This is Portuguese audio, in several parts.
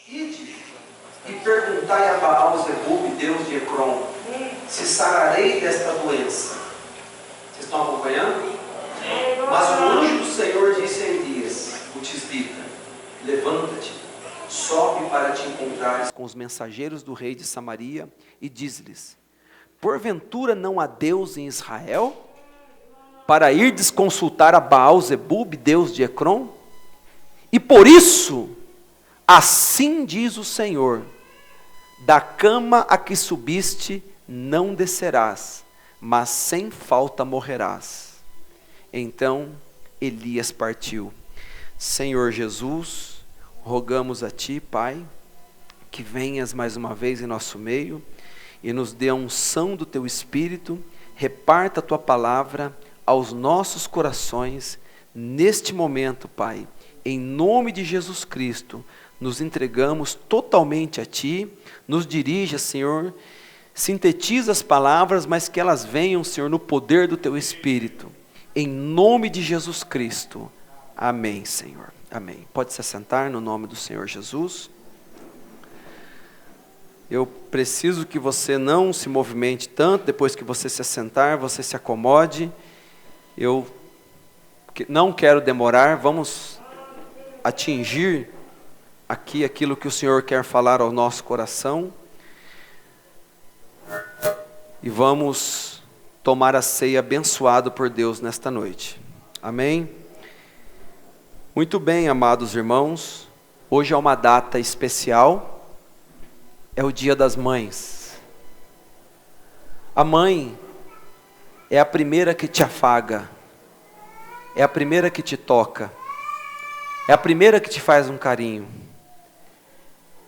Ide e perguntai a Baal-zebub, Deus de Ecrom, se sararei desta doença. Vocês estão acompanhando? Mas o anjo do Senhor disse a Elias, o tisbita: levanta-te, sobe para te encontrares com os mensageiros do rei de Samaria e diz-lhes: porventura não há Deus em Israel, para irdes consultar a Baal-zebub, Deus de Ecrom? E por isso, assim diz o Senhor: da cama a que subiste não descerás, mas sem falta morrerás. Então Elias partiu. Senhor Jesus, rogamos a Ti, Pai, que venhas mais uma vez em nosso meio e nos dê a unção do Teu Espírito, reparta a Tua palavra aos nossos corações neste momento, Pai. Em nome de Jesus Cristo, nos entregamos totalmente a Ti, nos dirija, Senhor, sintetiza as palavras, mas que elas venham, Senhor, no poder do Teu Espírito. Em nome de Jesus Cristo. Amém, Senhor. Amém. Pode se assentar no nome do Senhor Jesus. Eu preciso que você não se movimente tanto, depois que você se assentar, você se acomode. Eu não quero demorar, vamos atingir aqui aquilo que o Senhor quer falar ao nosso coração. E vamos tomar a ceia abençoado por Deus nesta noite. Amém? Muito bem, amados irmãos, hoje é uma data especial, é o Dia das Mães. A mãe é a primeira que te afaga, é a primeira que te toca, é a primeira que te faz um carinho,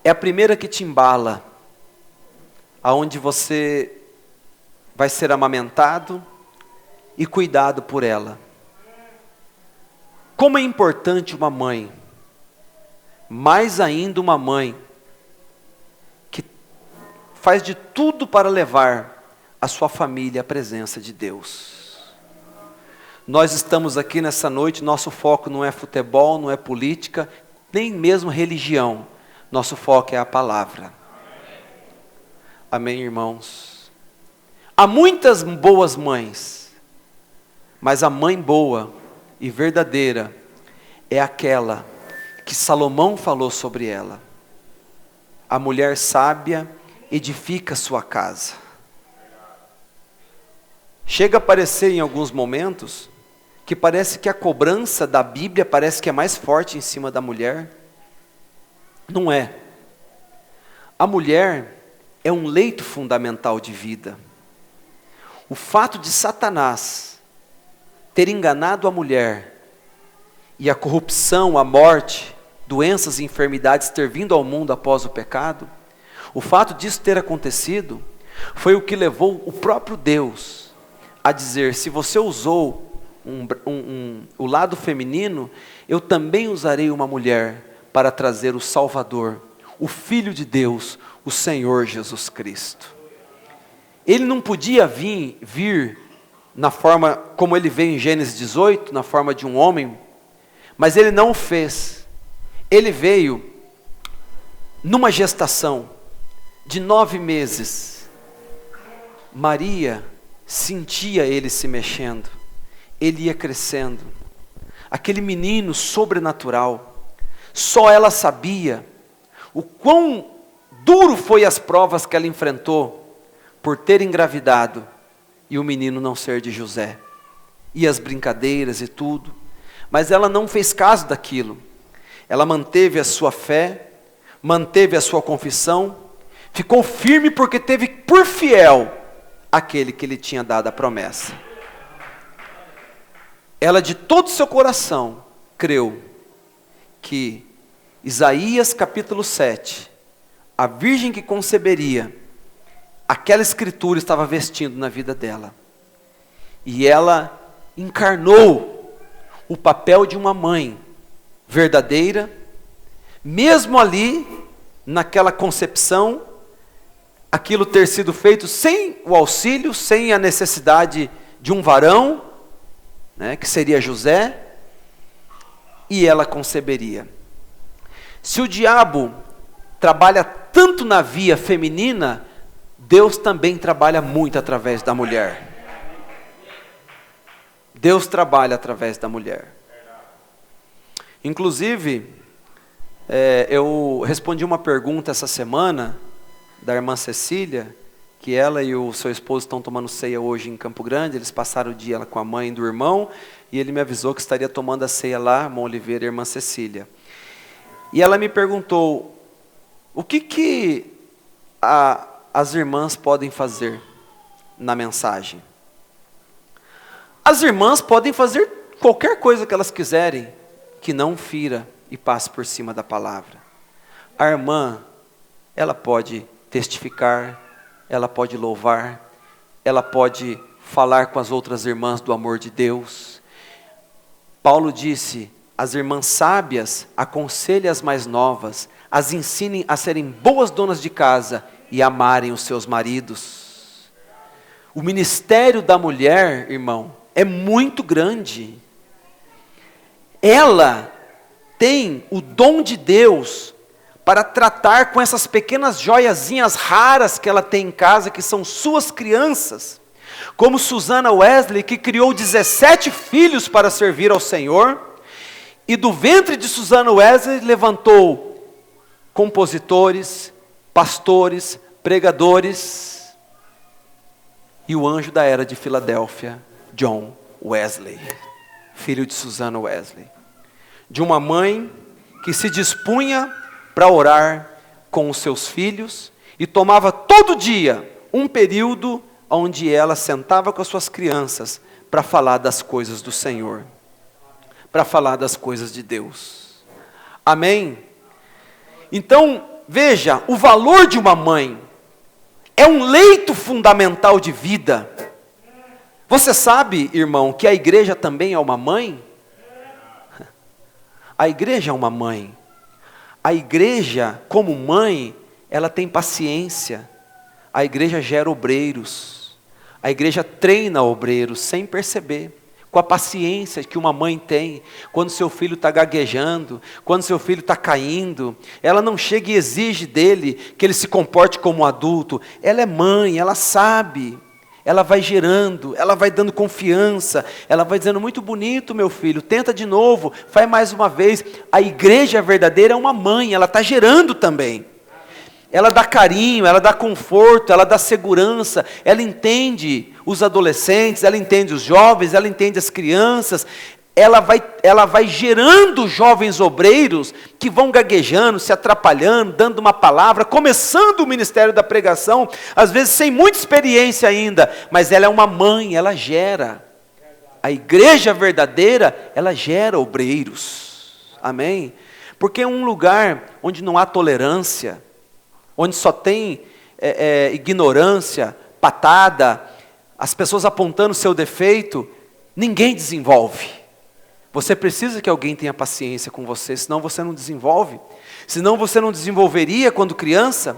é a primeira que te embala, aonde você vai ser amamentado e cuidado por ela. Como é importante uma mãe, mais ainda uma mãe que faz de tudo para levar a sua família à presença de Deus. Nós estamos aqui nessa noite, nosso foco não é futebol, não é política, nem mesmo religião. Nosso foco é a palavra. Amém, irmãos? Há muitas boas mães, mas a mãe boa e verdadeira é aquela que Salomão falou sobre ela. A mulher sábia edifica sua casa. Chega a parecer em alguns momentos que parece que a cobrança da Bíblia parece que é mais forte em cima da mulher. Não é. A mulher é um leito fundamental de vida. O fato de Satanás ter enganado a mulher e a corrupção, a morte, doenças e enfermidades ter vindo ao mundo após o pecado, o fato disso ter acontecido foi o que levou o próprio Deus a dizer: se você usou o lado feminino, eu também usarei uma mulher para trazer o Salvador, o Filho de Deus, o Senhor Jesus Cristo. Ele não podia vir na forma como ele veio em Gênesis 18, na forma de um homem, mas ele não o fez. Ele veio numa gestação de 9 meses. Maria sentia ele se mexendo, ele ia crescendo. Aquele menino sobrenatural, só ela sabia o quão duro foi as provas que ela enfrentou por ter engravidado e o menino não ser de José, e as brincadeiras e tudo, mas ela não fez caso daquilo. Ela manteve a sua fé, manteve a sua confissão, ficou firme porque teve por fiel aquele que lhe tinha dado a promessa. Ela de todo o seu coração creu que Isaías capítulo 7, a virgem que conceberia, aquela escritura estava vestindo na vida dela. E ela encarnou o papel de uma mãe verdadeira, mesmo ali, naquela concepção, aquilo ter sido feito sem o auxílio, sem a necessidade de um varão, né, que seria José, e ela conceberia. Se o diabo trabalha tanto na via feminina, Deus também trabalha muito através da mulher. Deus trabalha através da mulher. Inclusive, eu respondi uma pergunta essa semana da irmã Cecília, que ela e o seu esposo estão tomando ceia hoje em Campo Grande. Eles passaram o dia com a mãe do irmão, e ele me avisou que estaria tomando a ceia lá, irmão Oliveira e irmã Cecília. E ela me perguntou, o que as irmãs podem fazer na mensagem? As irmãs podem fazer qualquer coisa que elas quiserem, que não fira e passe por cima da palavra. A irmã, ela pode testificar, ela pode louvar, ela pode falar com as outras irmãs do amor de Deus. Paulo disse, as irmãs sábias aconselhem as mais novas, as ensinem a serem boas donas de casa e amarem os seus maridos. O ministério da mulher, irmão, é muito grande. Ela tem o dom de Deus para tratar com essas pequenas joiazinhas raras que ela tem em casa, que são suas crianças. Como Susana Wesley, que criou 17 filhos para servir ao Senhor, e do ventre de Susana Wesley levantou compositores, pastores, pregadores, e o anjo da era de Filadélfia, John Wesley, filho de Susana Wesley. De uma mãe que se dispunha para orar com os seus filhos, e tomava todo dia um período onde ela sentava com as suas crianças para falar das coisas do Senhor, para falar das coisas de Deus. Amém? Então, veja, o valor de uma mãe é um leito fundamental de vida. Você sabe, irmão, que a igreja também é uma mãe? A igreja é uma mãe. A igreja, como mãe, ela tem paciência. A igreja gera obreiros. A igreja treina obreiros sem perceber. Com a paciência que uma mãe tem, quando seu filho está gaguejando, quando seu filho está caindo, ela não chega e exige dele que ele se comporte como um adulto. Ela é mãe, ela sabe, ela vai gerando, ela vai dando confiança, ela vai dizendo, muito bonito meu filho, tenta de novo, faz mais uma vez. A igreja verdadeira é uma mãe, ela está gerando também. Ela dá carinho, ela dá conforto, ela dá segurança, ela entende os adolescentes, ela entende os jovens, ela entende as crianças, ela vai gerando jovens obreiros que vão gaguejando, se atrapalhando, dando uma palavra, começando o ministério da pregação, às vezes sem muita experiência ainda, mas ela é uma mãe, ela gera. A igreja verdadeira, ela gera obreiros, amém? Porque é um lugar onde não há tolerância, onde só tem ignorância, patada, as pessoas apontando seu defeito, ninguém desenvolve. Você precisa que alguém tenha paciência com você, senão você não desenvolve. Senão você não desenvolveria quando criança.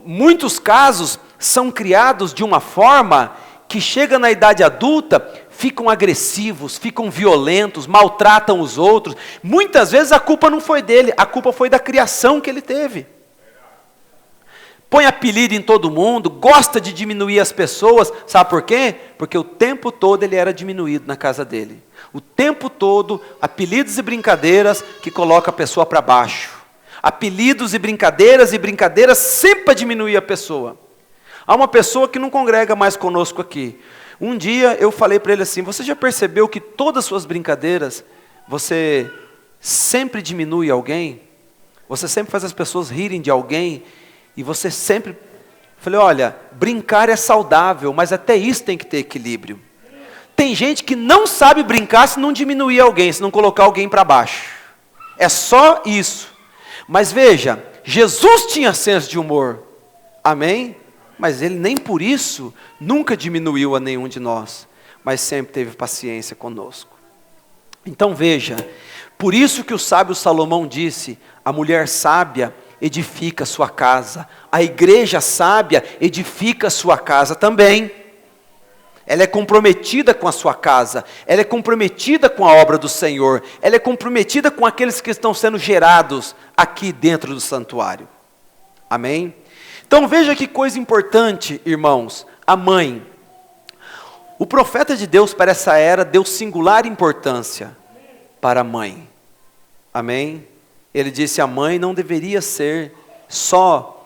Muitos casos são criados de uma forma que chega na idade adulta, ficam agressivos, ficam violentos, maltratam os outros. Muitas vezes a culpa não foi dele, a culpa foi da criação que ele teve. Põe apelido em todo mundo, gosta de diminuir as pessoas, sabe por quê? Porque o tempo todo ele era diminuído na casa dele. O tempo todo, apelidos e brincadeiras que colocam a pessoa para baixo. Apelidos e brincadeiras sempre para diminuir a pessoa. Há uma pessoa que não congrega mais conosco aqui. Um dia eu falei para ele assim, você já percebeu que todas as suas brincadeiras, você sempre diminui alguém? Você sempre faz as pessoas rirem de alguém? E você sempre... Falei, olha, brincar é saudável, mas até isso tem que ter equilíbrio. Tem gente que não sabe brincar se não diminuir alguém, se não colocar alguém para baixo. É só isso. Mas veja, Jesus tinha senso de humor. Amém? Mas ele nem por isso nunca diminuiu a nenhum de nós, mas sempre teve paciência conosco. Então veja, por isso que o sábio Salomão disse, a mulher sábia edifica a sua casa, a igreja sábia edifica a sua casa também. ela é comprometida com a sua casa, ela é comprometida com a obra do Senhor, ela é comprometida com aqueles que estão sendo gerados aqui dentro do santuário. Amém? Então veja que coisa importante, irmãos, a mãe. O profeta de Deus para essa era deu singular importância para a mãe. Amém? Ele disse: a mãe não deveria ser só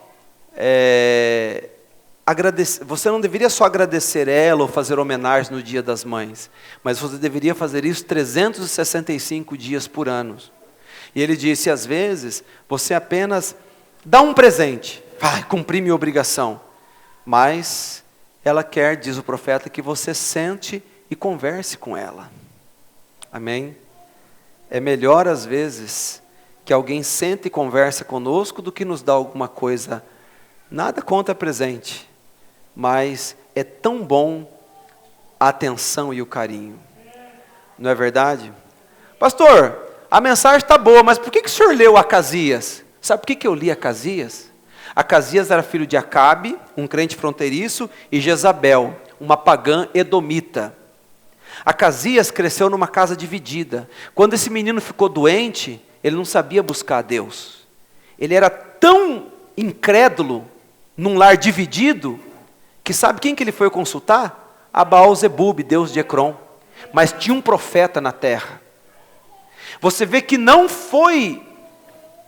você não deveria só agradecer ela ou fazer homenagem no Dia das Mães, mas você deveria fazer isso 365 dias por ano. E ele disse: às vezes você apenas dá um presente, vai cumprir minha obrigação, mas ela quer, diz o profeta, que você sente e converse com ela. Amém? É melhor às vezes que alguém sente e converse conosco do que nos dá alguma coisa. Nada contra presente, mas é tão bom a atenção e o carinho. Não é verdade? Pastor, a mensagem está boa, mas por que o senhor leu Acasias? Sabe por que eu li Acasias? Acasias era filho de Acabe, um crente fronteiriço, e Jezabel, uma pagã edomita. Acasias cresceu numa casa dividida. Quando esse menino ficou doente, ele não sabia buscar a Deus. Ele era tão incrédulo, num lar dividido, que sabe quem que ele foi consultar? A Baal-zebub, deus de Ecrom. Mas tinha um profeta na terra. Você vê que não foi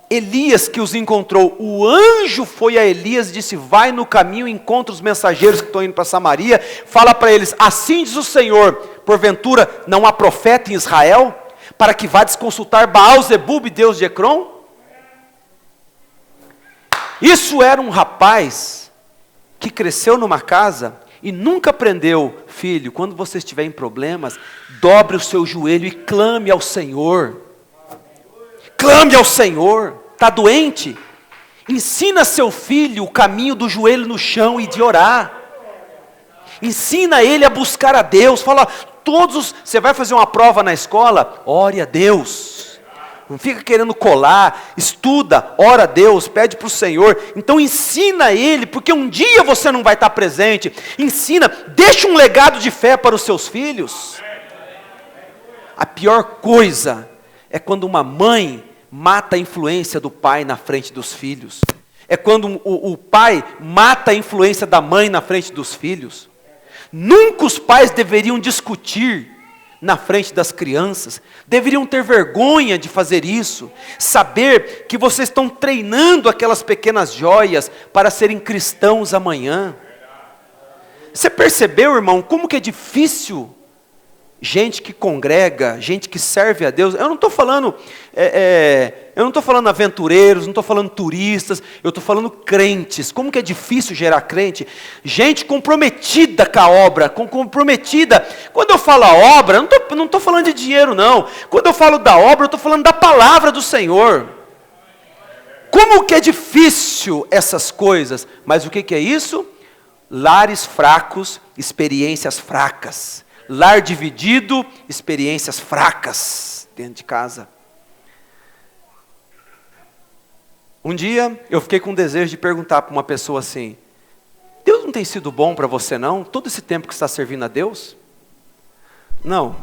Elias que os encontrou. O anjo foi a Elias e disse: vai no caminho, encontra os mensageiros que estão indo para Samaria, fala para eles: assim diz o Senhor, porventura não há profeta em Israel, para que vá desconsultar Baal-zebub, deus de Ecrom? Isso era um rapaz que cresceu numa casa e nunca aprendeu: filho, quando você estiver em problemas, dobre o seu joelho e clame ao Senhor. Clame ao Senhor. Está doente? Ensina seu filho o caminho do joelho no chão e de orar. Ensina ele a buscar a Deus. Fala, você vai fazer uma prova na escola? Ore a Deus. Não fica querendo colar, estuda, ora a Deus, pede para o Senhor. Então ensina ele, porque um dia você não vai estar presente. Ensina, deixa um legado de fé para os seus filhos. A pior coisa é quando uma mãe mata a influência do pai na frente dos filhos. É quando o pai mata a influência da mãe na frente dos filhos. Nunca os pais deveriam discutir na frente das crianças, deveriam ter vergonha de fazer isso, saber que vocês estão treinando aquelas pequenas joias para serem cristãos amanhã. Você percebeu, irmão, como que é difícil gente que congrega, gente que serve a Deus? Eu não estou falando, aventureiros, não estou falando turistas, eu estou falando crentes. Como que é difícil gerar crente? Gente comprometida com a obra, comprometida. Quando eu falo a obra, eu não estou falando de dinheiro não. Quando eu falo da obra, eu estou falando da palavra do Senhor. Como que é difícil essas coisas? Mas o que é isso? Lares fracos, experiências fracas. Lar dividido, experiências fracas dentro de casa. Um dia eu fiquei com o desejo de perguntar para uma pessoa assim: Deus não tem sido bom para você não? Todo esse tempo que você está servindo a Deus? Não,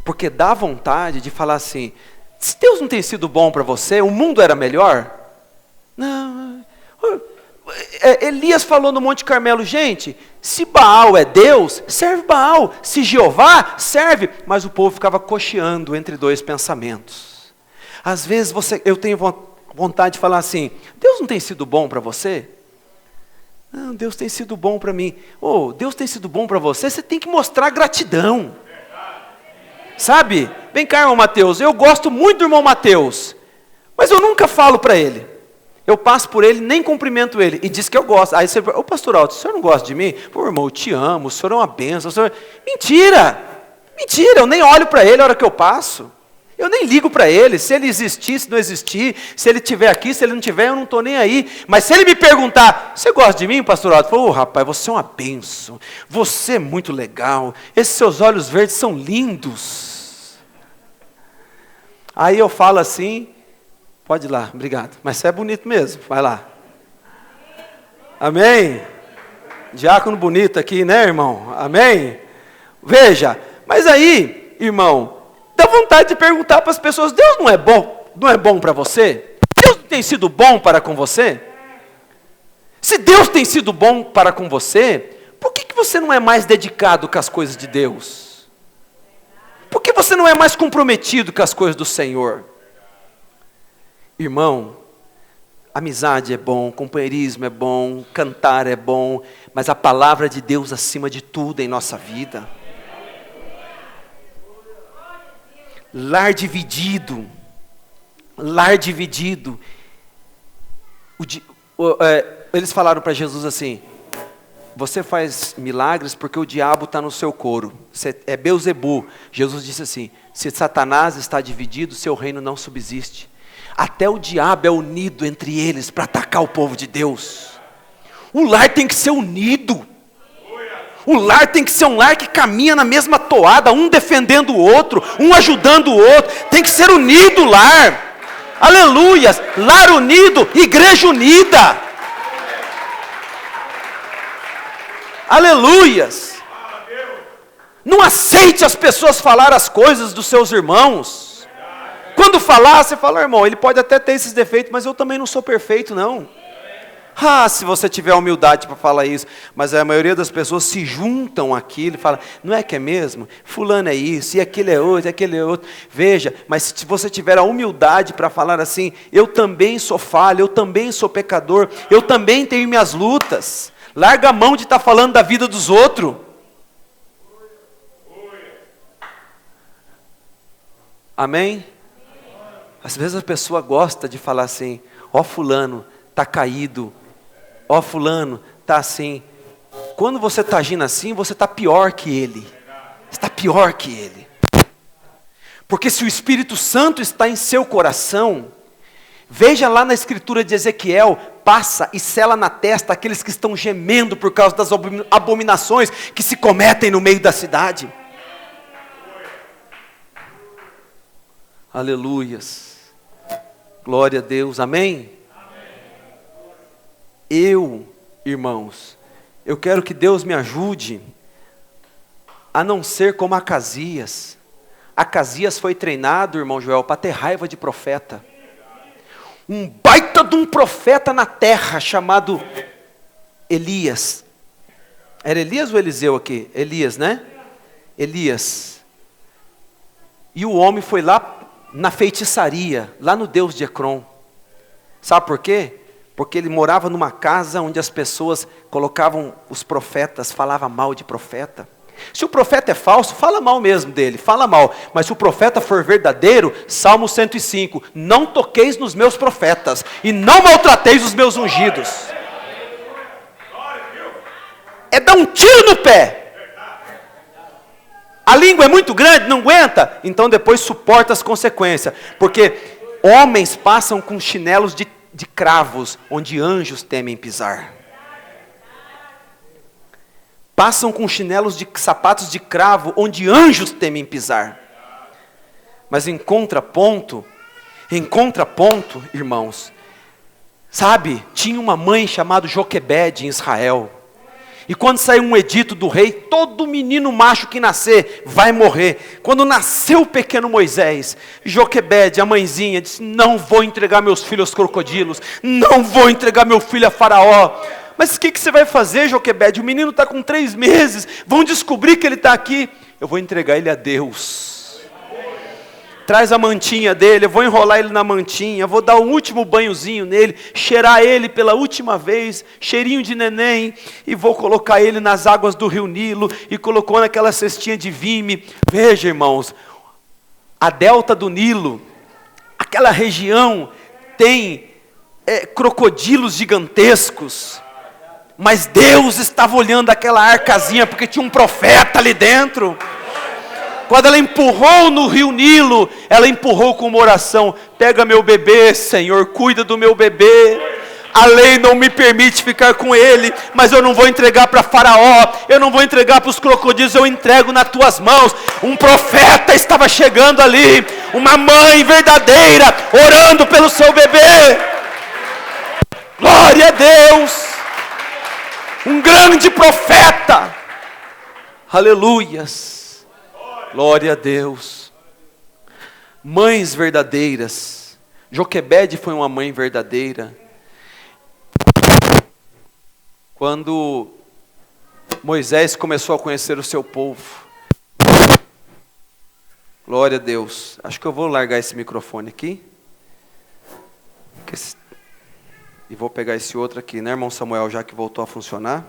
porque dá vontade de falar assim: se Deus não tem sido bom para você, o mundo era melhor? Não. Elias falou no Monte Carmelo: gente, se Baal é Deus, serve Baal. Se Jeová, serve. Mas o povo ficava cocheando entre dois pensamentos. Às vezes eu tenho vontade de falar assim: Deus não tem sido bom para você? Não, Deus tem sido bom para mim. Deus tem sido bom para você, você tem que mostrar gratidão. Sabe? Vem cá, irmão Mateus, eu gosto muito do irmão Mateus, mas eu nunca falo para ele. Eu passo por ele, nem cumprimento ele, e diz que eu gosto. Aí você fala: pastor Alto, o senhor não gosta de mim? Pô, irmão, eu te amo, o senhor é uma bênção. Mentira! Mentira, eu nem olho para ele a hora que eu passo. Eu nem ligo para ele, se ele existir, se não existir, se ele estiver aqui, se ele não estiver, eu não estou nem aí. Mas se ele me perguntar: você gosta de mim, pastor Alto? Eu falo: rapaz, você é uma bênção, você é muito legal, esses seus olhos verdes são lindos. Aí eu falo assim: pode ir lá, obrigado. Mas você é bonito mesmo, vai lá. Amém? Diácono bonito aqui, né, irmão? Amém? Veja, mas aí, irmão, dá vontade de perguntar para as pessoas, Deus não é bom para você? Deus não tem sido bom para com você? Se Deus tem sido bom para com você, por que você não é mais dedicado com as coisas de Deus? Por que você não é mais comprometido com as coisas do Senhor? Irmão, amizade é bom, companheirismo é bom, cantar é bom, mas a palavra de Deus acima de tudo em nossa vida. Lar dividido. Eles falaram para Jesus assim, você faz milagres porque o diabo está no seu coro, é Beelzebu. Jesus disse assim, se Satanás está dividido, seu reino não subsiste. Até o diabo é unido entre eles para atacar o povo de Deus. O lar tem que ser unido. O lar tem que ser um lar que caminha na mesma toada, um defendendo o outro, um ajudando o outro. Tem que ser unido o lar. Aleluias! Lar unido, igreja unida. Aleluias! Não aceite as pessoas falar as coisas dos seus irmãos. Quando falar, você fala, irmão, ele pode até ter esses defeitos, mas eu também não sou perfeito, não. Se você tiver humildade para falar isso, mas a maioria das pessoas se juntam aqui e fala, não é que é mesmo? Fulano é isso, e aquele é outro, e aquele é outro. Veja, mas se você tiver a humildade para falar assim, eu também sou falho, eu também sou pecador, eu também tenho minhas lutas. Larga a mão de estar falando da vida dos outros. Amém? Às vezes a pessoa gosta de falar assim, fulano está caído, fulano está assim. Quando você está agindo assim, você está pior que ele. Está pior que ele. Porque se o Espírito Santo está em seu coração, veja lá na escritura de Ezequiel, passa e sela na testa aqueles que estão gemendo por causa das abominações que se cometem no meio da cidade. Aleluias. Glória a Deus, amém? Irmãos, eu quero que Deus me ajude a não ser como Acasias. Acasias foi treinado, irmão Joel, para ter raiva de profeta. Um baita de um profeta na terra, chamado Elias. Era Elias ou Eliseu aqui? Elias, né? Elias. E o homem foi lá na feitiçaria, lá no Deus de Ecrom. Sabe por quê? Porque ele morava numa casa onde as pessoas colocavam os profetas, falavam mal de profeta. Se o profeta é falso, fala mal mesmo dele, fala mal. Mas se o profeta for verdadeiro, Salmo 105, não toqueis nos meus profetas, e não maltrateis os meus ungidos. É dar um tiro no pé. A língua é muito grande, não aguenta? Então depois suporta as consequências. Porque homens passam com chinelos de cravos, onde anjos temem pisar. Passam com sapatos de cravo, onde anjos temem pisar. Mas em contraponto, irmãos, sabe, tinha uma mãe chamada Joquebede em Israel. E quando saiu um edito do rei, todo menino macho que nascer vai morrer. Quando nasceu o pequeno Moisés, Joquebede, a mãezinha, disse, não vou entregar meus filhos aos crocodilos, não vou entregar meu filho a Faraó. Mas o que você vai fazer, Joquebede? O menino está com 3 meses, vão descobrir que ele está aqui. Eu vou entregar ele a Deus. Traz a mantinha dele, eu vou enrolar ele na mantinha, vou dar um último banhozinho nele, cheirar ele pela última vez, cheirinho de neném, e vou colocar ele nas águas do rio Nilo, e colocou naquela cestinha de vime. Veja, irmãos, a delta do Nilo, aquela região tem crocodilos gigantescos, mas Deus estava olhando aquela arcazinha, porque tinha um profeta ali dentro. Quando ela empurrou no rio Nilo, ela empurrou com uma oração, pega meu bebê, Senhor, cuida do meu bebê. A lei não me permite ficar com ele, mas eu não vou entregar para Faraó, eu não vou entregar para os crocodilos, eu entrego nas tuas mãos. Um profeta estava chegando ali, uma mãe verdadeira, orando pelo seu bebê. Glória a Deus! Um grande profeta. Aleluias. Glória a Deus. Mães verdadeiras. Joquebede foi uma mãe verdadeira. Quando Moisés começou a conhecer o seu povo. Glória a Deus. Acho que eu vou largar esse microfone aqui. E vou pegar esse outro aqui, né, irmão Samuel, já que voltou a funcionar.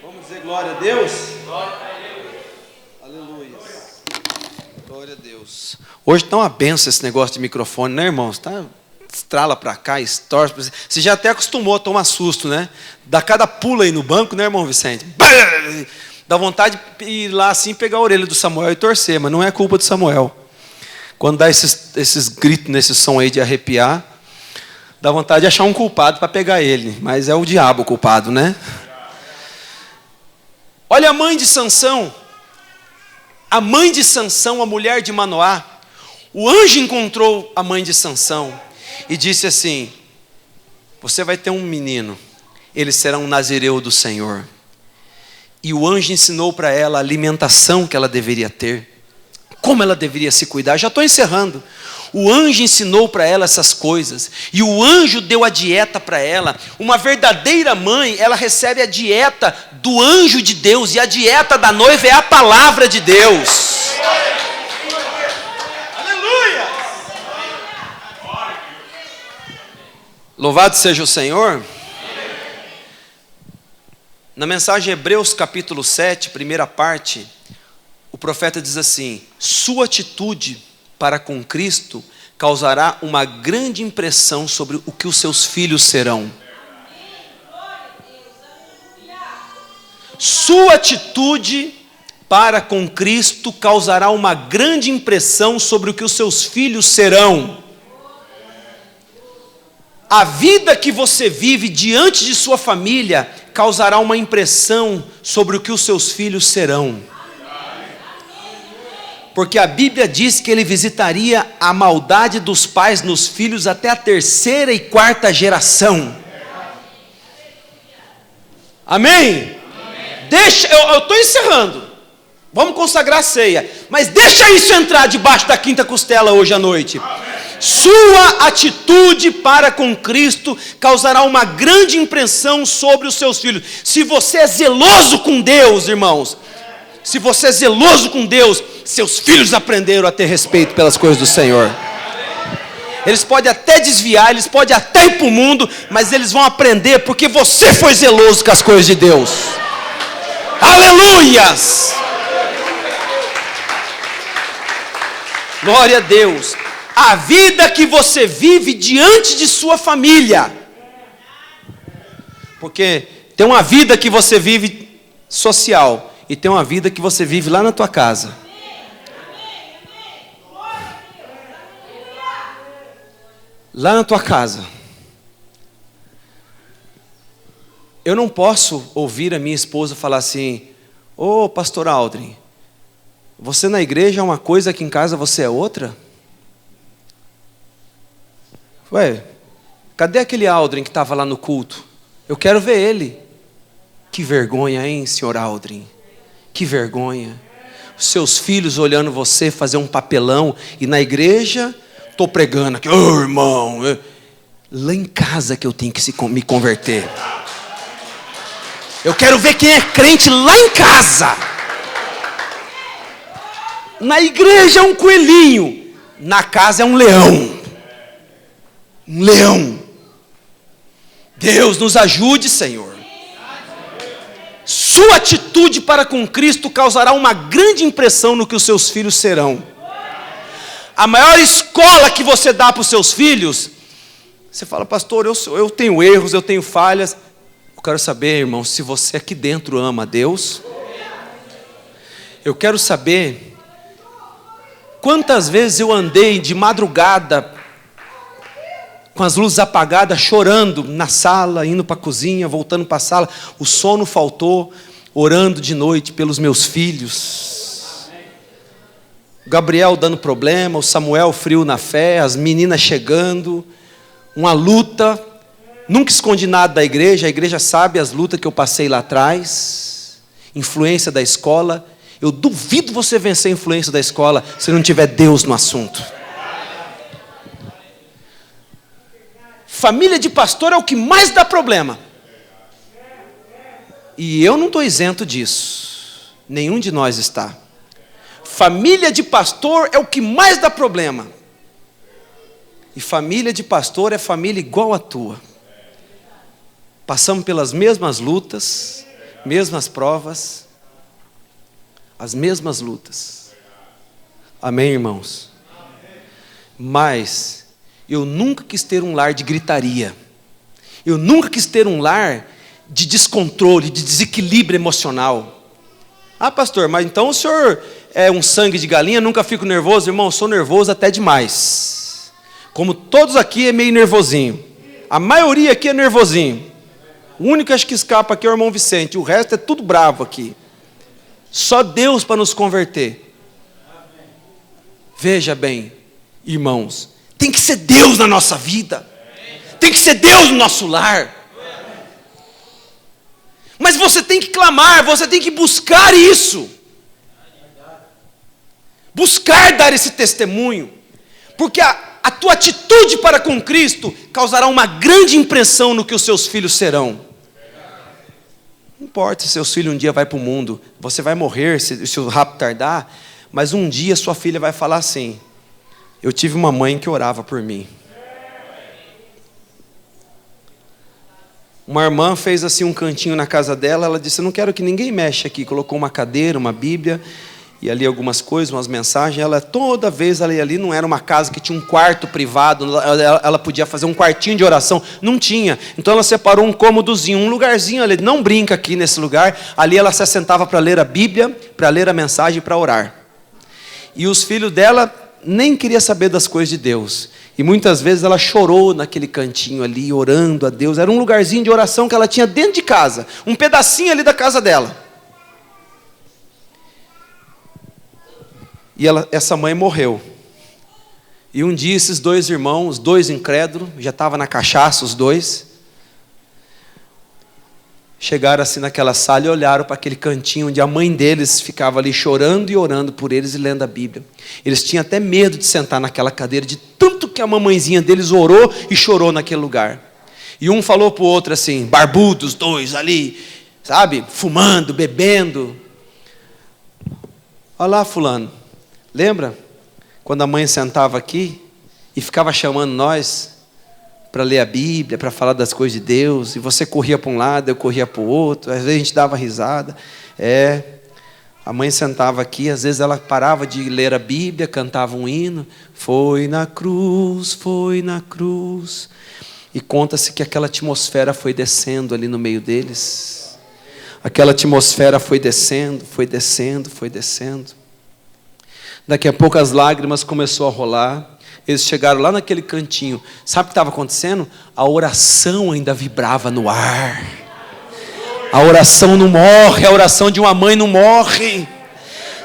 Vamos dizer glória a Deus? Glória a Deus. Aleluia. Glória a Deus. Hoje está uma benção esse negócio de microfone, né, irmãos? Estrala para cá, estorce. Você já até acostumou a tomar susto, né? Dá cada pula aí no banco, né, irmão Vicente? Dá vontade de ir lá assim, pegar a orelha do Samuel e torcer, mas não é culpa do Samuel. Quando dá esses gritos nesse som aí de arrepiar, dá vontade de achar um culpado para pegar ele, mas é o diabo o culpado, né? Olha a mãe de Sansão. A mãe de Sansão, a mulher de Manoá. O anjo encontrou a mãe de Sansão e disse assim: você vai ter um menino, ele será um nazireu do Senhor. E o anjo ensinou para ela a alimentação que ela deveria ter, como ela deveria se cuidar. Já estou encerrando. O anjo ensinou para ela essas coisas, e o anjo deu a dieta para ela. Uma verdadeira mãe, ela recebe a dieta do anjo de Deus, e a dieta da noiva é a palavra de Deus. Aleluia! Louvado seja o Senhor. Na mensagem Hebreus capítulo 7, primeira parte, o profeta diz assim: sua atitude para com Cristo causará uma grande impressão sobre o que os seus filhos serão. Sua atitude para com Cristo causará uma grande impressão sobre o que os seus filhos serão. A vida que você vive diante de sua família causará uma impressão sobre o que os seus filhos serão. Porque a Bíblia diz que ele visitaria a maldade dos pais nos filhos até a terceira e quarta geração. Amém? Deixa, eu estou encerrando. Vamos consagrar a ceia. Mas deixa isso entrar debaixo da quinta costela hoje à noite. Sua atitude para com Cristo causará uma grande impressão sobre os seus filhos. Se você é zeloso com Deus, irmãos, se você é zeloso com Deus, seus filhos aprenderam a ter respeito pelas coisas do Senhor. Eles podem até desviar, eles podem até ir para o mundo, mas eles vão aprender porque você foi zeloso com as coisas de Deus. Aleluias! Glória a Deus. A vida que você vive diante de sua família. Porque tem uma vida que você vive social e tem uma vida que você vive lá na tua casa. Lá na tua casa. Eu não posso ouvir a minha esposa falar assim: ô pastor Aldrin, você na igreja é uma coisa, aqui em casa você é outra? Ué, cadê aquele Aldrin que estava lá no culto? Eu quero ver ele. Que vergonha, hein, senhor Aldrin? Que vergonha. Os seus filhos olhando você fazer um papelão, e na igreja, estou pregando aqui, ô irmão, lá em casa que eu tenho que me converter. Eu quero ver quem é crente lá em casa. Na igreja é um coelhinho, na casa é um leão. Um leão. Deus nos ajude, Senhor. Sua atitude para com Cristo causará uma grande impressão no que os seus filhos serão. A maior escola que você dá para os seus filhos, você fala: pastor, eu tenho erros, eu tenho falhas. Eu quero saber, irmão, se você aqui dentro ama a Deus. Eu quero saber quantas vezes eu andei de madrugada com as luzes apagadas, chorando na sala, indo para a cozinha, voltando para a sala. O sono faltou, orando de noite pelos meus filhos. O Gabriel dando problema, o Samuel frio na fé, as meninas chegando, uma luta. Nunca escondi nada da igreja, a igreja sabe as lutas que eu passei lá atrás, influência da escola. Eu duvido você vencer a influência da escola se não tiver Deus no assunto. Família de pastor é o que mais dá problema. E eu não estou isento disso. Nenhum de nós está. Família de pastor é o que mais dá problema. E família de pastor é família igual a tua. Passamos pelas mesmas lutas, mesmas provas, as mesmas lutas. Amém, irmãos? Mas eu nunca quis ter um lar de gritaria. Eu nunca quis ter um lar de descontrole, de desequilíbrio emocional. Ah, pastor, mas então o senhor é um sangue de galinha, nunca fico nervoso? Irmão, eu sou nervoso até demais. Como todos aqui é meio nervosinho. A maioria aqui é nervosinho. O único acho que escapa aqui é o irmão Vicente. O resto é tudo bravo aqui. Só Deus para nos converter. Veja bem, irmãos, tem que ser Deus na nossa vida. Tem que ser Deus no nosso lar. Mas você tem que clamar, você tem que buscar isso. Buscar dar esse testemunho. Porque a tua atitude para com Cristo causará uma grande impressão no que os seus filhos serão. Não importa se seus filhos um dia vão para o mundo, você vai morrer se o rapto tardar, mas um dia sua filha vai falar assim: eu tive uma mãe que orava por mim. Uma irmã fez assim um cantinho na casa dela, ela disse: eu não quero que ninguém mexa aqui. Colocou uma cadeira, uma Bíblia, e ali algumas coisas, umas mensagens. Ela toda vez ali não era uma casa que tinha um quarto privado, ela podia fazer um quartinho de oração, não tinha. Então ela separou um cômodozinho, um lugarzinho ali, não brinca aqui nesse lugar. Ali ela se assentava para ler a Bíblia, para ler a mensagem e para orar. E os filhos dela nem queriam saber das coisas de Deus. E muitas vezes ela chorou naquele cantinho ali, orando a Deus. Era um lugarzinho de oração que ela tinha dentro de casa, um pedacinho ali da casa dela. E essa mãe morreu. E um dia esses dois irmãos, os dois incrédulos, já estavam na cachaça os dois, chegaram assim naquela sala e olharam para aquele cantinho onde a mãe deles ficava ali chorando e orando por eles e lendo a Bíblia. Eles tinham até medo de sentar naquela cadeira, de tanto que a mamãezinha deles orou e chorou naquele lugar. E um falou para o outro assim, barbudos, dois ali, sabe, fumando, bebendo. Olha lá, fulano. Lembra quando a mãe sentava aqui e ficava chamando nós para ler a Bíblia, para falar das coisas de Deus, e você corria para um lado, eu corria para o outro, às vezes a gente dava risada. A mãe sentava aqui, às vezes ela parava de ler a Bíblia, cantava um hino, foi na cruz, e conta-se que aquela atmosfera foi descendo ali no meio deles. Aquela atmosfera foi descendo. Daqui a pouco as lágrimas começaram a rolar. Eles chegaram lá naquele cantinho. Sabe o que estava acontecendo? A oração ainda vibrava no ar. A oração não morre. A oração de uma mãe não morre.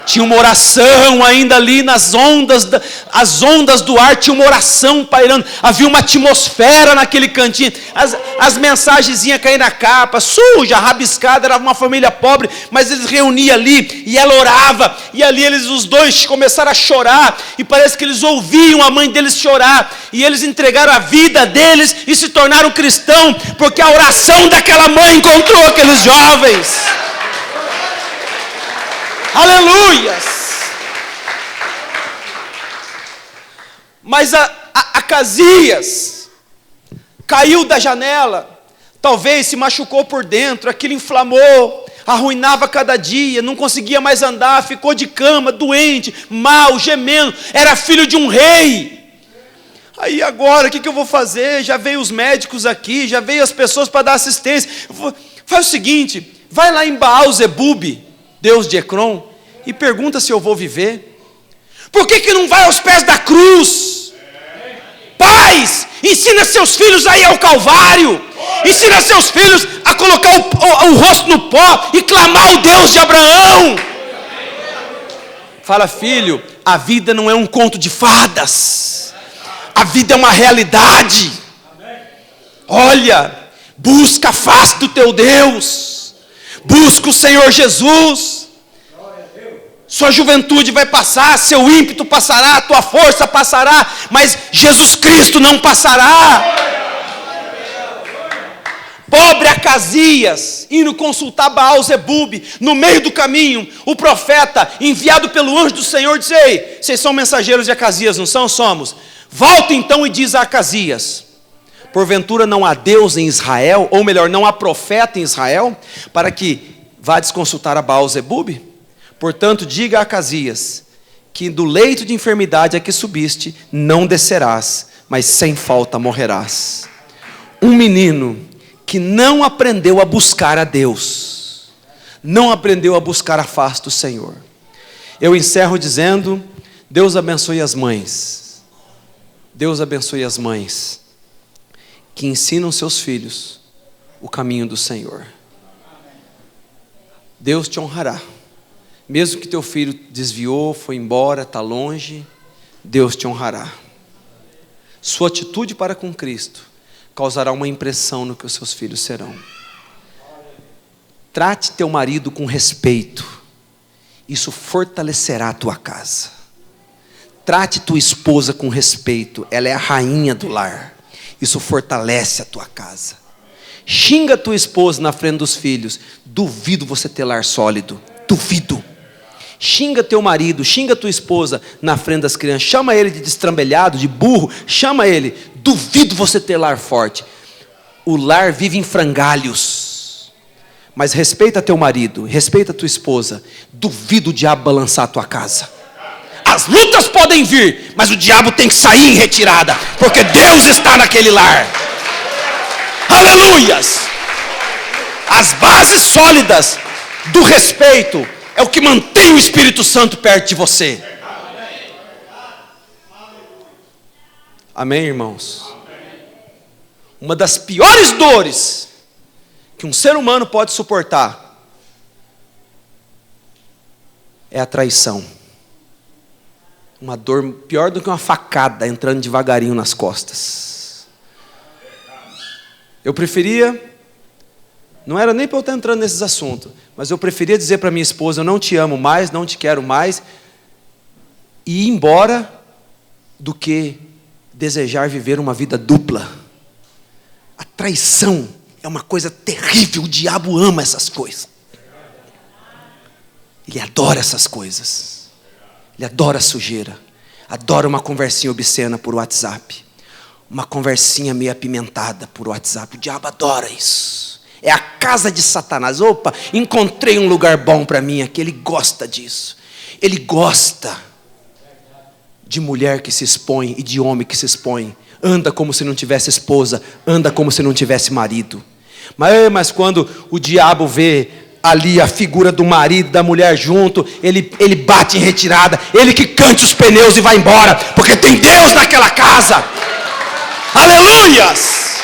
Tinha uma oração ainda ali nas ondas, as ondas do ar, tinha uma oração pairando. Havia uma atmosfera naquele cantinho. As mensagenzinhas caíram na capa, suja, rabiscada, era uma família pobre, mas eles reuniam ali e ela orava. E ali os dois começaram a chorar. E parece que eles ouviam a mãe deles chorar. E eles entregaram a vida deles e se tornaram cristãos, porque a oração daquela mãe encontrou aqueles jovens. Aleluias! Mas a Casias caiu da janela, talvez se machucou por dentro, aquilo inflamou, arruinava cada dia, não conseguia mais andar, ficou de cama, doente, mal, gemendo, era filho de um rei. Aí agora, o que eu vou fazer? Já veio os médicos aqui, já veio as pessoas para dar assistência. Faz o seguinte, vai lá em Baal-Zebub, Deus de Ecrom, e pergunta se eu vou viver. Por que não vai aos pés da cruz? Pais, ensina seus filhos a ir ao Calvário. Ensina seus filhos a colocar o rosto no pó e clamar o Deus de Abraão. Fala, filho, a vida não é um conto de fadas. A vida é uma realidade. Olha, busca a face do teu Deus, busca o Senhor Jesus. Sua juventude vai passar, seu ímpeto passará, tua força passará, mas Jesus Cristo não passará. Pobre Acasias, indo consultar Baal-zebub, no meio do caminho, o profeta, enviado pelo anjo do Senhor, disse: ei, vocês são mensageiros de Acasias, não são? Somos. Volta então e diz a Acasias: porventura não há Deus em Israel, ou melhor, não há profeta em Israel, para que vá desconsultar a Baal-zebub? Portanto, diga a Acasias, que do leito de enfermidade a que subiste, não descerás, mas sem falta morrerás. Um menino que não aprendeu a buscar a Deus, não aprendeu a buscar a face do Senhor. Eu encerro dizendo: Deus abençoe as mães, Deus abençoe as mães, que ensinam seus filhos o caminho do Senhor. Deus te honrará, mesmo que teu filho desviou, foi embora, está longe, Deus te honrará. Sua atitude para com Cristo causará uma impressão no que os seus filhos serão. Trate teu marido com respeito, isso fortalecerá a tua casa. Trate tua esposa com respeito, ela é a rainha do lar, isso fortalece a tua casa. Xinga tua esposa na frente dos filhos, duvido você ter lar sólido, duvido. Xinga teu marido, xinga tua esposa na frente das crianças, chama ele de destrambelhado, de burro, chama ele, duvido você ter lar forte. O lar vive em frangalhos, mas respeita teu marido, respeita tua esposa, duvido o diabo balançar a tua casa. As lutas podem vir, mas o diabo tem que sair em retirada, porque Deus está naquele lar. Aleluias! As bases sólidas do respeito é o que mantém o Espírito Santo perto de você. Amém, irmãos? Uma das piores dores que um ser humano pode suportar é a traição. Uma dor pior do que uma facada entrando devagarinho nas costas. Eu preferia, não era nem para eu estar entrando nesses assuntos, mas eu preferia dizer para minha esposa: eu não te amo mais, não te quero mais, e ir embora, do que desejar viver uma vida dupla. A traição é uma coisa terrível, o diabo ama essas coisas. Ele adora essas coisas. Ele adora a sujeira, adora uma conversinha obscena por WhatsApp, uma conversinha meio apimentada por WhatsApp. O diabo adora isso. É a casa de Satanás. Opa, encontrei um lugar bom para mim aqui. Ele gosta disso. Ele gosta de mulher que se expõe e de homem que se expõe. Anda como se não tivesse esposa, anda como se não tivesse marido. Mas quando o diabo vê ali a figura do marido, da mulher junto, ele bate em retirada, ele que cante os pneus e vai embora, porque tem Deus naquela casa. Aleluias!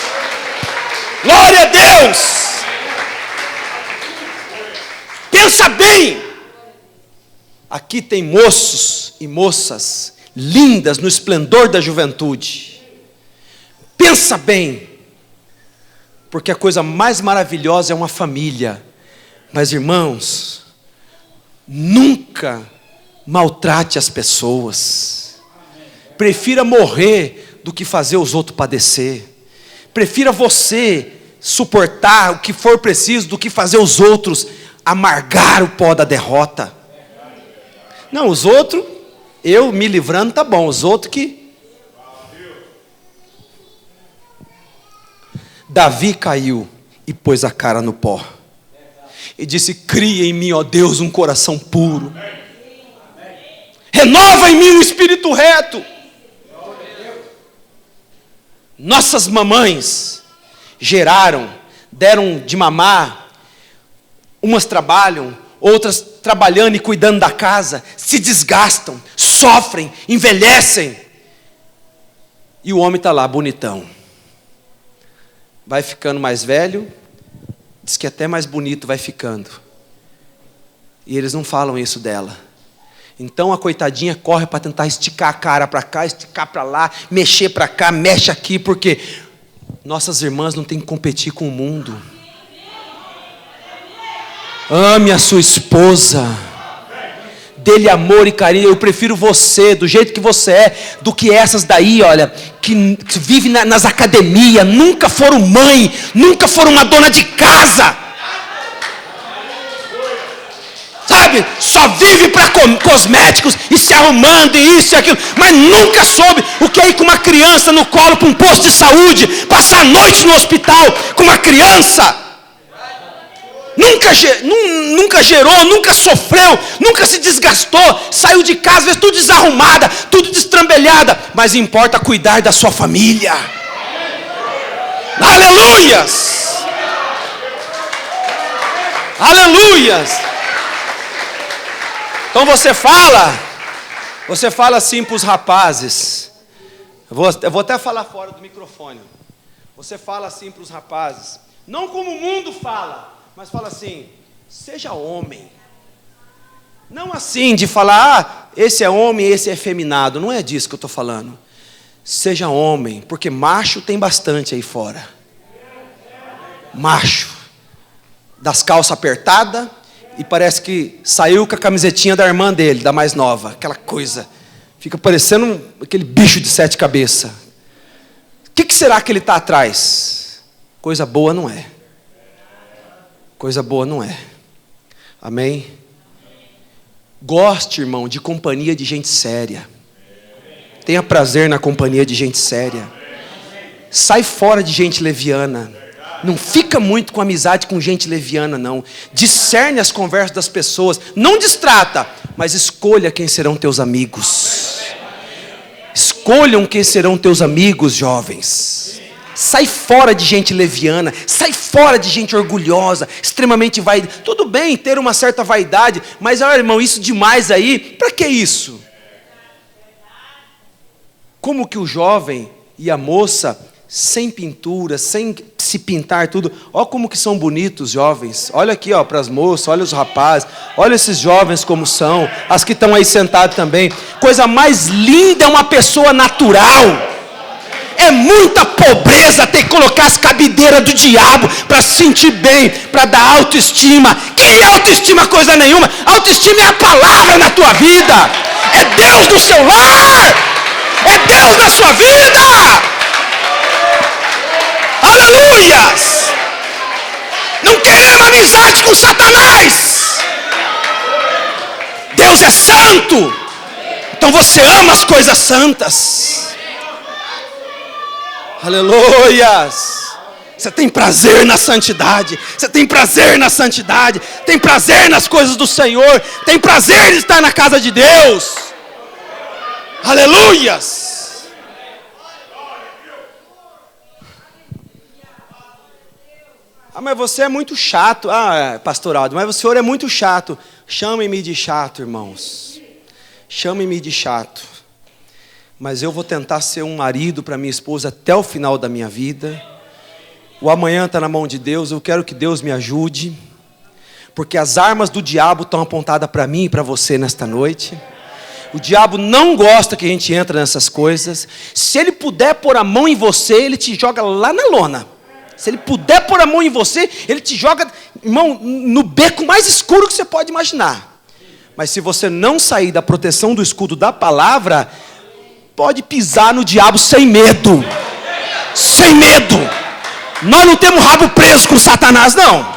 Glória a Deus! Pensa bem, aqui tem moços e moças lindas no esplendor da juventude. Pensa bem, porque a coisa mais maravilhosa é uma família. Mas irmãos, nunca maltrate as pessoas. Prefira morrer do que fazer os outros padecer. Prefira você suportar o que for preciso do que fazer os outros amargar o pó da derrota. Não, os outros, eu me livrando tá bom, os outros que... Davi caiu e pôs a cara no pó. E disse: cria em mim, ó Deus, um coração puro. Renova em mim um espírito reto. Nossas mamães geraram, deram de mamar. Umas trabalham, outras trabalhando e cuidando da casa. Se desgastam, sofrem, envelhecem. E o homem está lá, bonitão. Vai ficando mais velho. Diz que até mais bonito vai ficando. E eles não falam isso dela. Então a coitadinha corre para tentar esticar a cara para cá, esticar para lá, mexer para cá, mexe aqui, porque Nossas irmãs não têm que competir com o mundo. Ame a sua esposa. Dê-lhe amor e carinho. Eu prefiro você, do jeito que você é, do que essas daí, olha, que vivem nas academias, nunca foram mãe, nunca foram uma dona de casa. Sabe? Só vive para cosméticos e se arrumando e isso e aquilo, mas nunca soube o que é ir com uma criança no colo para um posto de saúde, passar a noite no hospital com uma criança. Nunca gerou, nunca sofreu, nunca se desgastou, saiu de casa, às vezes tudo desarrumada, tudo destrambelhada, mas importa cuidar da sua família. Aleluias! Aleluias! Então você fala assim para os rapazes, eu vou até falar fora do microfone, você fala assim para os rapazes, não como o mundo fala, mas fala assim, seja homem. Não assim de falar, esse é homem, esse é efeminado. Não é disso que eu estou falando. Seja homem, porque macho tem bastante aí fora. Macho. Das calças apertadas, e parece que saiu com a camisetinha da irmã dele, da mais nova. Aquela coisa. Fica parecendo aquele bicho de 7 cabeças. O que será que ele está atrás? Coisa boa não é. Coisa boa não é. Amém? Goste, irmão, de companhia de gente séria. Tenha prazer na companhia de gente séria. Sai fora de gente leviana. Não fica muito com amizade com gente leviana, não. Discerne as conversas das pessoas. Não distrata, mas escolha quem serão teus amigos. Escolham quem serão teus amigos, jovens. Sai fora de gente leviana, sai fora de gente orgulhosa, extremamente vaidosa. Tudo bem ter uma certa vaidade, mas olha, irmão, isso demais aí, para que isso? Como que o jovem e a moça, sem pintura, sem se pintar tudo, olha como que são bonitos jovens. Olha aqui, ó, para as moças, olha os rapazes, olha esses jovens como são, as que estão aí sentadas também. Coisa mais linda é uma pessoa natural. É muita pobreza ter que colocar as cabideiras do diabo para se sentir bem, para dar autoestima. Que autoestima coisa nenhuma. Autoestima é a palavra na tua vida. É Deus do seu lar. É Deus da sua vida. Aleluias. Não queremos amizade com Satanás. Deus é santo. Então você ama as coisas santas. Aleluias! Você tem prazer na santidade. Você tem prazer na santidade. Tem prazer nas coisas do Senhor. Tem prazer de estar na casa de Deus. Aleluias! Ah, mas você é muito chato. Ah, pastor Aldo, mas o senhor é muito chato. Chamem-me de chato, irmãos. Chamem-me de chato. Mas eu vou tentar ser um marido para minha esposa até o final da minha vida. O amanhã está na mão de Deus. Eu quero que Deus me ajude. Porque as armas do diabo estão apontadas para mim e para você nesta noite. O diabo não gosta que a gente entre nessas coisas. Se ele puder pôr a mão em você, ele te joga lá na lona. Se ele puder pôr a mão em você, ele te joga, irmão, no beco mais escuro que você pode imaginar. Mas se você não sair da proteção do escudo da palavra, pode pisar no diabo sem medo. Sem medo. Nós não temos rabo preso com Satanás, não.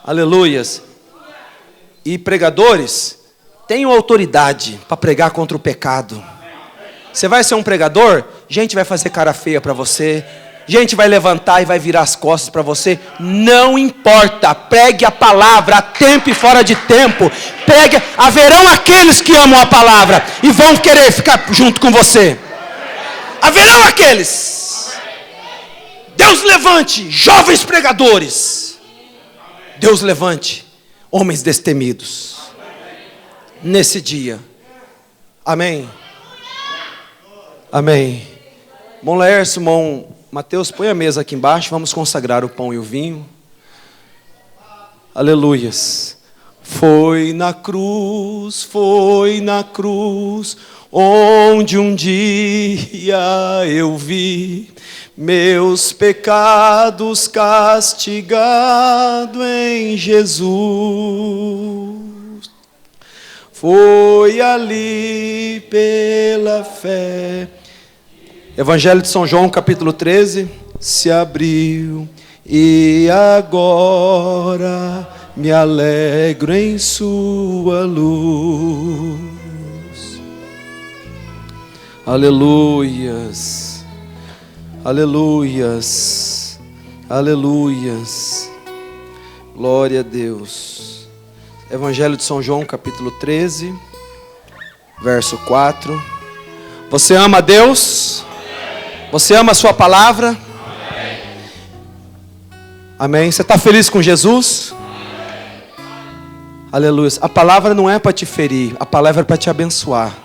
Aleluias. E pregadores, tenham autoridade para pregar contra o pecado. Você vai ser um pregador? Gente vai fazer cara feia para você. Gente vai levantar e vai virar as costas para você. Não importa, pregue a palavra a tempo e fora de tempo. Pregue, haverão aqueles que amam a palavra e vão querer ficar junto com você. Haverão aqueles. Deus levante jovens pregadores. Deus levante homens destemidos. Nesse dia. Amém. Amém. Bom, Laércio, irmão Mateus, põe a mesa aqui embaixo. Vamos consagrar o pão e o vinho. Aleluias. Foi na cruz, onde um dia eu vi meus pecados castigado em Jesus. Foi ali pela fé. Evangelho de São João, capítulo 13, se abriu e agora me alegro em sua luz. Aleluias, aleluias, aleluias. Glória a Deus. Evangelho de São João, capítulo 13, verso 4. Você ama a Deus? Você ama a sua palavra? Amém. Você está feliz com Jesus? Aleluia. A palavra não é para te ferir, a palavra é para te abençoar.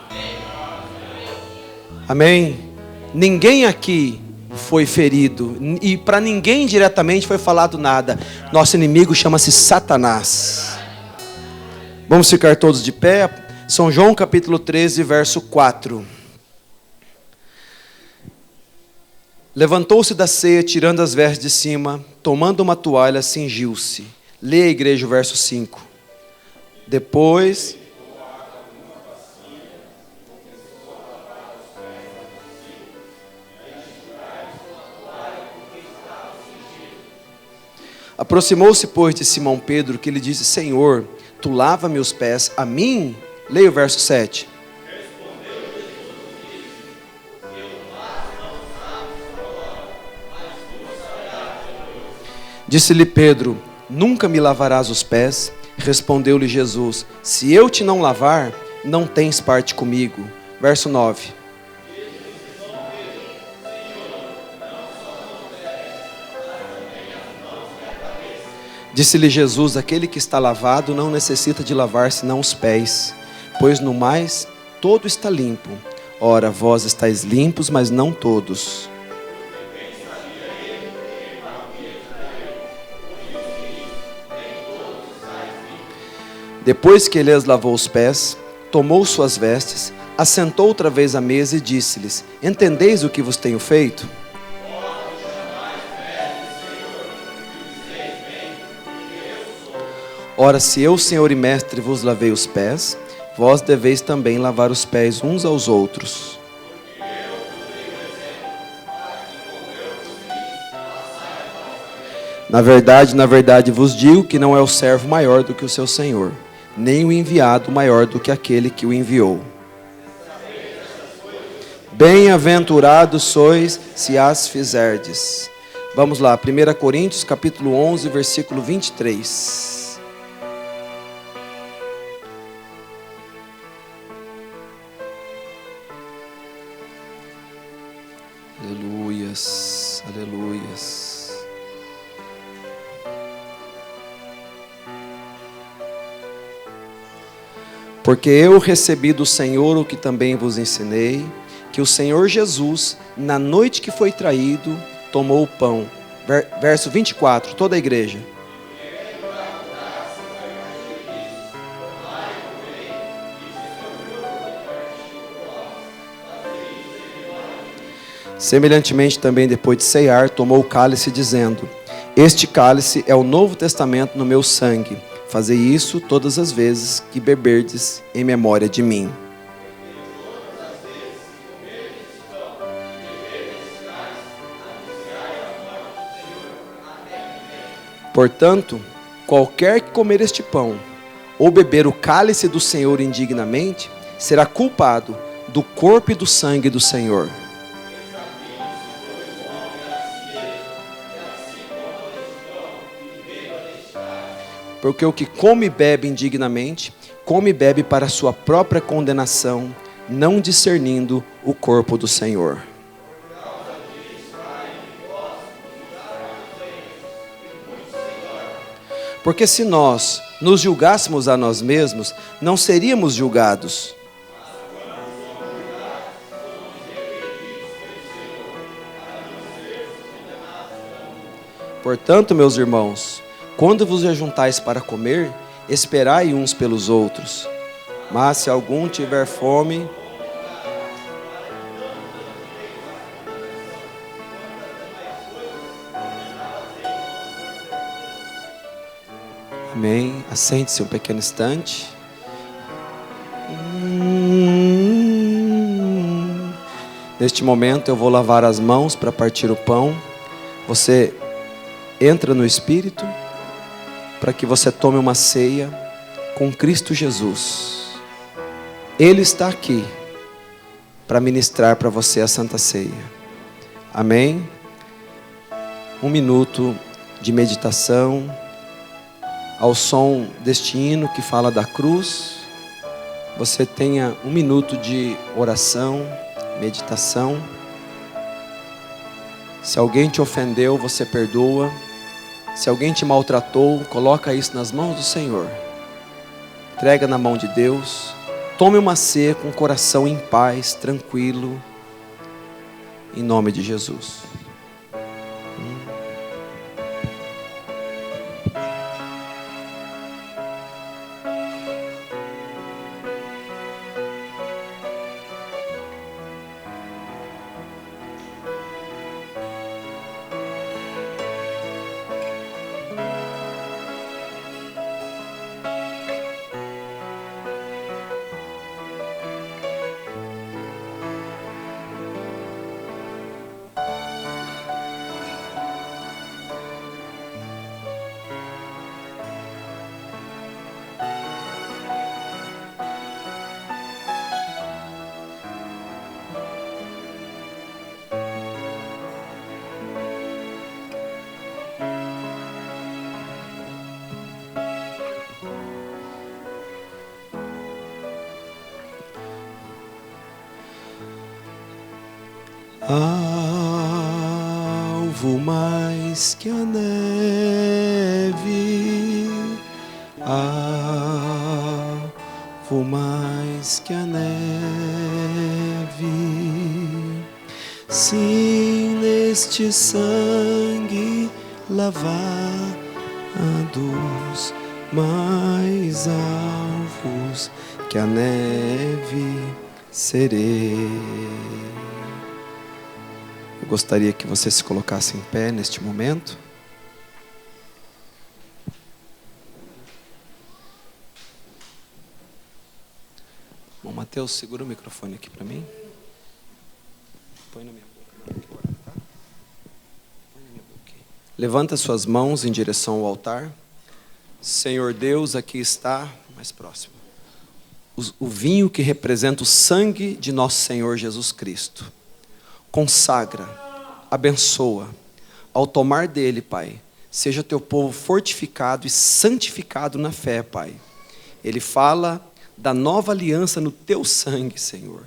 Amém. Ninguém aqui foi ferido e para ninguém diretamente foi falado nada. Nosso inimigo chama-se Satanás. Vamos ficar todos de pé. São João capítulo 13, verso 4. Levantou-se da ceia, tirando as vestes de cima, tomando uma toalha, cingiu-se. Leia a igreja o verso 5. Depois, aproximou-se, pois, de Simão Pedro, que lhe disse: Senhor, tu lava-me os pés a mim? Leia o verso 7. Disse-lhe Pedro: nunca me lavarás os pés? Respondeu-lhe Jesus: se eu te não lavar, não tens parte comigo. Verso 9. Disse-lhe Jesus: aquele que está lavado não necessita de lavar senão os pés, pois no mais todo está limpo. Ora, vós estáis limpos, mas não todos. Depois que ele lhes lavou os pés, tomou suas vestes, assentou outra vez à mesa e disse-lhes: entendeis o que vos tenho feito? Ora, se eu, Senhor e Mestre, vos lavei os pés, vós deveis também lavar os pés uns aos outros. Na verdade vos digo que não é o servo maior do que o seu senhor, nem o enviado maior do que aquele que o enviou. Bem-aventurados sois se as fizerdes. Vamos lá, 1 Coríntios capítulo 11, versículo 23. Aleluias, aleluias. Porque eu recebi do Senhor o que também vos ensinei, que o Senhor Jesus, na noite que foi traído, tomou o pão. Verso 24, toda a igreja. Semelhantemente também, depois de ceiar, tomou o cálice, dizendo: este cálice é o Novo Testamento no meu sangue. Fazei isso todas as vezes que beberdes em memória de mim. Portanto, qualquer que comer este pão, ou beber o cálice do Senhor indignamente, será culpado do corpo e do sangue do Senhor. Porque o que come e bebe indignamente, come e bebe para a sua própria condenação, não discernindo o corpo do Senhor. Porque se nós nos julgássemos a nós mesmos, não seríamos julgados. Portanto, meus irmãos, quando vos ajuntais para comer, Esperai uns pelos outros. Mas se algum tiver fome, amém. Assente-se um pequeno instante. Neste momento eu vou lavar as mãos para partir o pão. Você entra no Espírito para que você tome uma ceia com Cristo Jesus. Ele está aqui para ministrar para você a Santa Ceia. Amém? 1 minuto de meditação ao som deste hino que fala da cruz. Você tenha 1 minuto de oração, meditação. Se alguém te ofendeu, você perdoa. Se alguém te maltratou, coloca isso nas mãos do Senhor. Entrega na mão de Deus. Tome uma ceia com o coração em paz, tranquilo, em nome de Jesus. Alvo mais que a neve, alvo mais que a neve, sim, neste sangue lavados, mais alvos que a neve serei. Eu gostaria que você se colocasse em pé neste momento. Bom, Mateus, segura o microfone aqui para mim. Põe na minha boca. Tá? Põe na minha boca. Levanta suas mãos em direção ao altar. Senhor Deus, aqui está, mais próximo, o vinho que representa o sangue de nosso Senhor Jesus Cristo. Consagra, abençoa. Ao tomar dele, Pai, seja teu povo fortificado e santificado na fé, Pai. Ele fala da nova aliança no teu sangue, Senhor.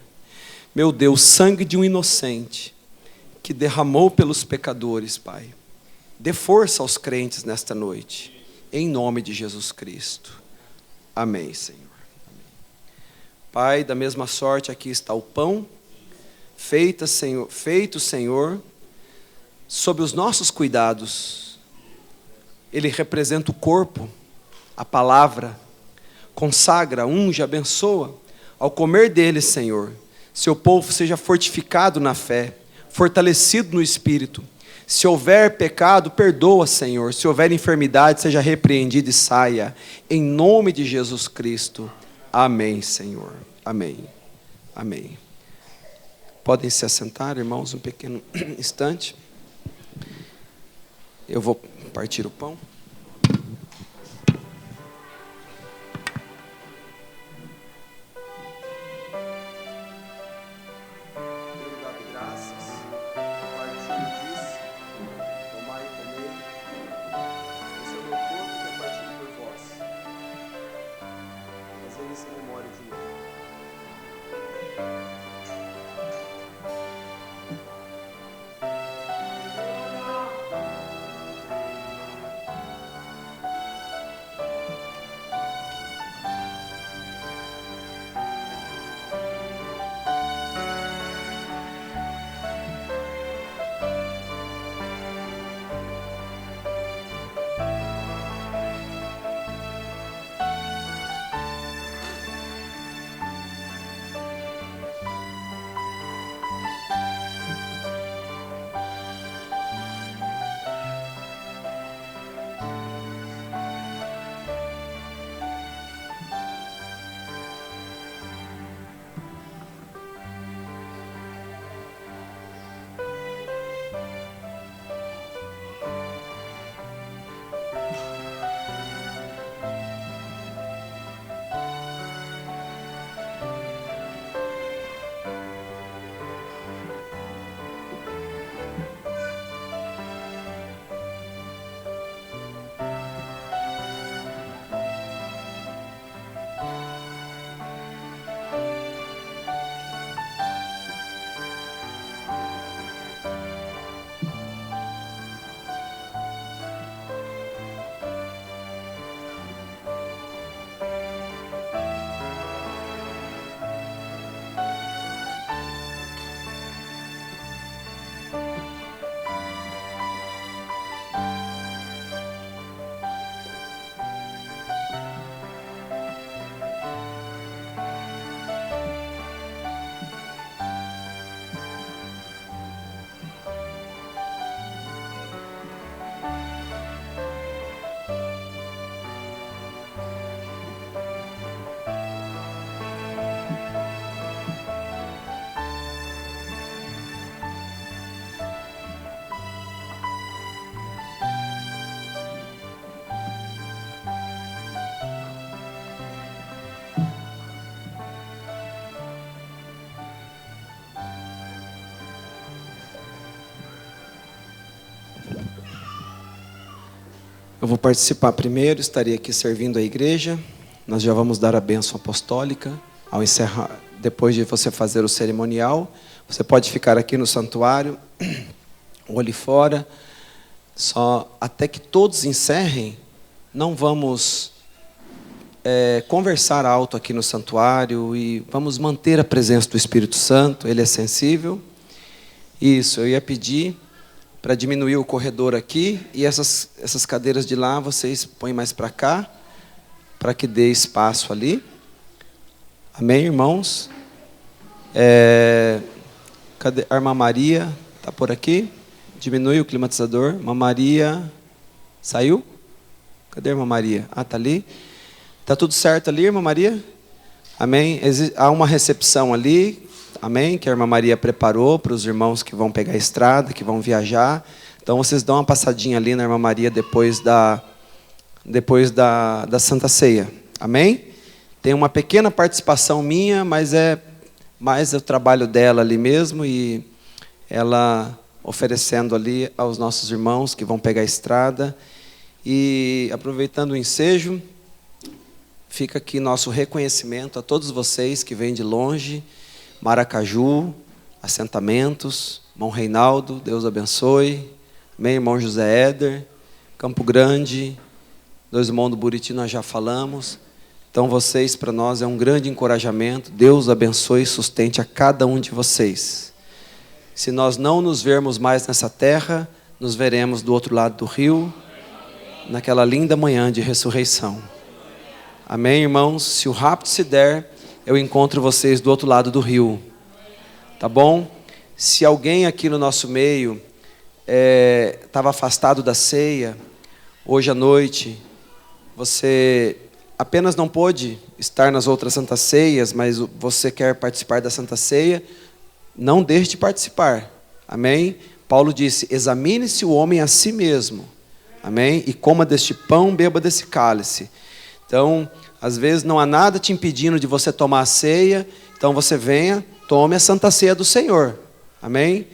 Meu Deus, sangue de um inocente que derramou pelos pecadores, Pai. Dê força aos crentes nesta noite, em nome de Jesus Cristo. Amém, Senhor. Amém. Pai, da mesma sorte, aqui está o pão. Feito, Senhor, sob os nossos cuidados. Ele representa o corpo, a palavra, consagra, unge, abençoa. Ao comer dele, Senhor, seu povo seja fortificado na fé, fortalecido no Espírito. Se houver pecado, perdoa, Senhor. Se houver enfermidade, seja repreendido e saia. Em nome de Jesus Cristo. Amém, Senhor. Amém. Amém. Podem se assentar, irmãos, um pequeno instante. Eu vou partir o pão. Deus dá graças, partilho disso, tomai e comer. Esse é o meu corpo que é partido por vós. Fazer isso em memória de mim. Eu vou participar primeiro, estarei aqui servindo a igreja. Nós já vamos dar a bênção apostólica. Ao encerrar, depois de você fazer o cerimonial, você pode ficar aqui no santuário, ou ali fora. Só até que todos encerrem, não vamos conversar alto aqui no santuário e vamos manter a presença do Espírito Santo. Ele é sensível. Isso, eu ia pedir para diminuir o corredor aqui, e essas cadeiras de lá vocês põem mais para cá, para que dê espaço ali. Amém, irmãos? Cadê a irmã Maria? Está por aqui? Diminui o climatizador. Irmã Maria saiu? Cadê a irmã Maria? Ah, está ali. Está tudo certo ali, irmã Maria? Amém? Há uma recepção ali. Amém? Que a irmã Maria preparou para os irmãos que vão pegar a estrada, que vão viajar. Então vocês dão uma passadinha ali na irmã Maria depois da Santa Ceia. Amém? Tem uma pequena participação minha, mas é mais o trabalho dela ali mesmo, e ela oferecendo ali aos nossos irmãos que vão pegar a estrada. E aproveitando o ensejo, fica aqui nosso reconhecimento a todos vocês que vêm de longe, Maracaju, assentamentos, irmão Reinaldo, Deus abençoe. Amém, irmão José Éder, Campo Grande, dois irmãos do Buriti, nós já falamos. Então vocês, para nós, é um grande encorajamento. Deus abençoe e sustente a cada um de vocês. Se nós não nos vermos mais nessa terra, nos veremos do outro lado do rio, naquela linda manhã de ressurreição. Amém, irmãos? Se o rapto se der, eu encontro vocês do outro lado do rio. Tá bom? Se alguém aqui no nosso meio estava afastado da ceia, hoje à noite, você apenas não pôde estar nas outras santas ceias, mas você quer participar da Santa Ceia, não deixe de participar. Amém? Paulo disse, examine-se o homem a si mesmo. Amém? E coma deste pão, beba desse cálice. Então, às vezes não há nada te impedindo de você tomar a ceia, então você venha, tome a Santa Ceia do Senhor. Amém?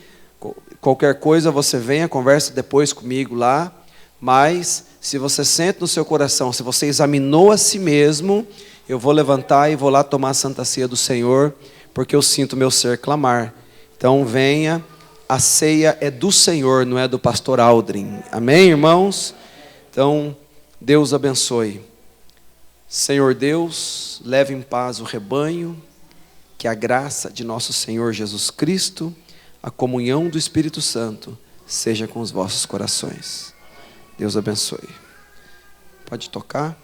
Qualquer coisa você venha, converse depois comigo lá, mas se você sente no seu coração, se você examinou a si mesmo, eu vou levantar e vou lá tomar a Santa Ceia do Senhor, porque eu sinto meu ser clamar. Então venha, a ceia é do Senhor, não é do pastor Aldrin. Amém, irmãos? Então, Deus abençoe. Senhor Deus, leve em paz o rebanho, que a graça de nosso Senhor Jesus Cristo, a comunhão do Espírito Santo, seja com os vossos corações. Deus abençoe. Pode tocar.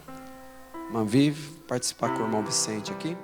Irmã Vive, participar com o irmão Vicente aqui.